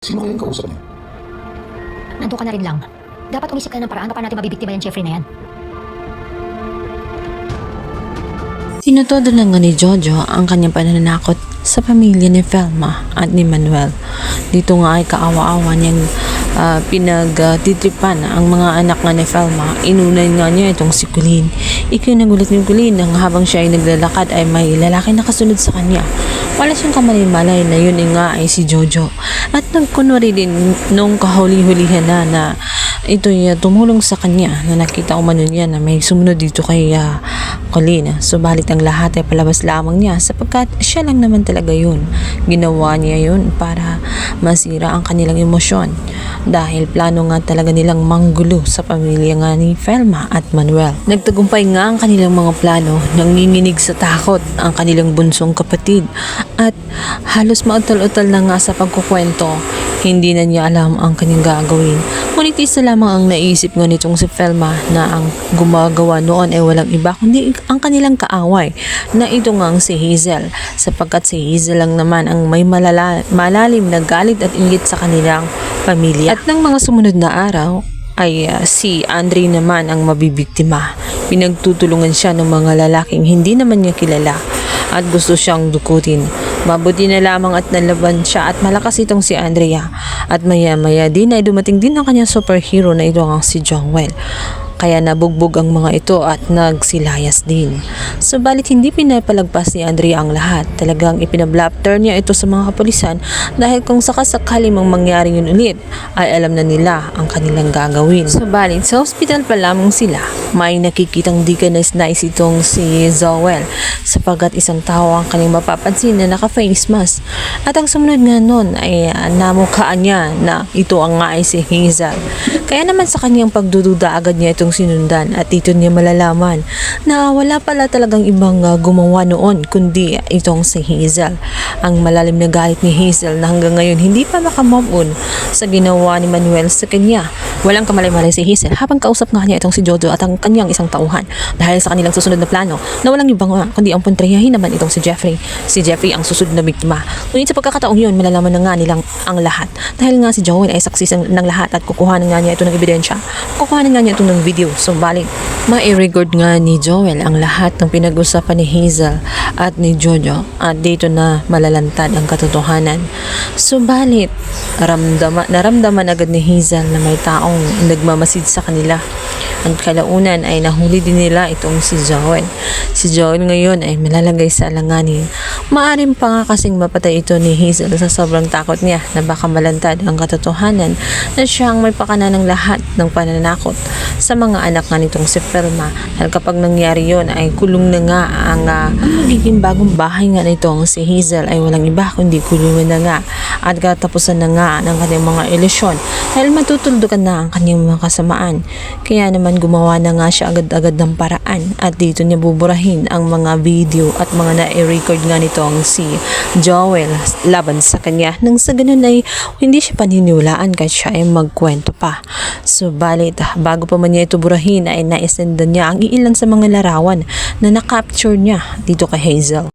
Sino kaya yung kausap niya? Nandun ka na rin lang. Dapat umisip ka ng paraan pa natin mabibiktima yung Jeffrey na yan. Tinutodo lang nga ni Jojo ang kanyang pananakot sa pamilya ni Velma at ni Manuel. Dito nga ay kaawa-awa niyang pinagtitripan ang mga anak nga ni Velma. Inunay nga niya itong si Colleen. Ikinagulat ni Colleen nang habang siya ay naglalakad ay may lalaki na kasunod sa kanya. Wala siyang kamalay-malay na yun nga ay si Jojo. At nagkunwari din nung kahuli-hulihan na ito'y tumulong sa kanya na nakita umano niya na may sumunod dito kay Colleen. Subalit ang lahat ay palabas lamang niya sapagkat siya lang naman talaga yun. Ginawa niya yun para masira ang kanilang emosyon dahil plano nga talaga nilang manggulo sa pamilya nga ni Velma at Manuel. Nagtagumpay nga ang kanilang mga plano, nanginginig sa takot ang kanilang bunsong kapatid at halos mautal-utal na nga sa pagkukwento. Hindi na niya alam ang kanyang gagawin. Ngunit isa lamang ang naisip nga nitong si Velma na ang gumagawa noon ay walang iba kundi ang kanilang kaaway na ito nga ang si Hazel, sapagkat si Hazel lang naman ang may malalim na galit at inggit sa kanilang pamilya. At ng mga sumunod na araw ay si Andre naman ang mabibiktima. Pinagtutulungan siya ng mga lalaking hindi naman niya kilala at gusto siyang dukutin. Mabuti na lamang at nalaban siya at malakas itong si Andrea. At maya-maya din ay dumating din ang kanyang superhero na ito ang si Joel. Kaya nabugbog ang mga ito at nagsilayas din. Subalit hindi pinapalagpas ni Andrea ang lahat. Talagang ipinablapter niya ito sa mga kapulisan dahil kung sakasakali mang mangyari yun ulit ay alam na nila ang kanilang gagawin. Subalit sa hospital pa lamang sila, may nakikitang di ka nais itong si Joel sapagkat isang tao ang kanyang mapapansin na naka-face mask. At ang sumunod nga nun ay namukhaan niya na ito ang nga ay si Hazel. Kaya naman sa kanyang pagdududa agad niya itong sinundan at dito niya malalaman na wala pala talagang ibang gumawa noon kundi itong si Hazel. Ang malalim na galit ni Hazel na hanggang ngayon hindi pa makamove on sa ginawa ni Manuel sa kanya. Walang kamalay-malay si Hazel habang kausap nga niya itong si Jojo at ang kanyang isang tauhan dahil sa kanilang susunod na plano na walang ibang kundi ang puntrayahin naman itong si Jeffrey. Si Jeffrey ang susunod na biktima. Ngunit sa pagkakataong yun, malalaman na nga nilang ang lahat dahil nga si Joel ay saksi ng lahat at kukuhanan nga niya ito ng ebidensya. Kukuhanan nga niya ito ng video. So balik, ma-record nga ni Joel ang lahat ng pinag-usapan ni Hazel at ni Jojo at dito na malalantad ang katotohanan. Subalit, naramdaman agad ni Hazel na may taong nagmamasid sa kanila. At kalaunan ay nahuli din nila itong si Joel. Si Joel ngayon ay malalagay sa alanganin. Maaring pa nga kasing mapatay ito ni Hazel sa sobrang takot niya na baka malantad ang katotohanan na siya ang may pakana ng lahat ng pananakot sa mga anak nga nitong si Velma. Dahil kapag nangyari yon ay kulong na nga ang magiging bagong bahay nga nitong si Hazel ay walang iba kundi kulungan na nga at katapusan na nga ng kanyang mga ilusyon dahil matutuldukan na ang kanyang mga kasamaan. Kaya naman gumawa na nga siya agad-agad ng paraan at dito niya buburahin ang mga video at mga na-record nga nitong si Joel laban sa kanya nang sa ganun ay hindi siya paniniwalaan kahit siya ay magkwento pa. Subalit bago pa man niya ito burahin ay naisendan niya ang iilan sa mga larawan na na-capture niya dito kay Hazel.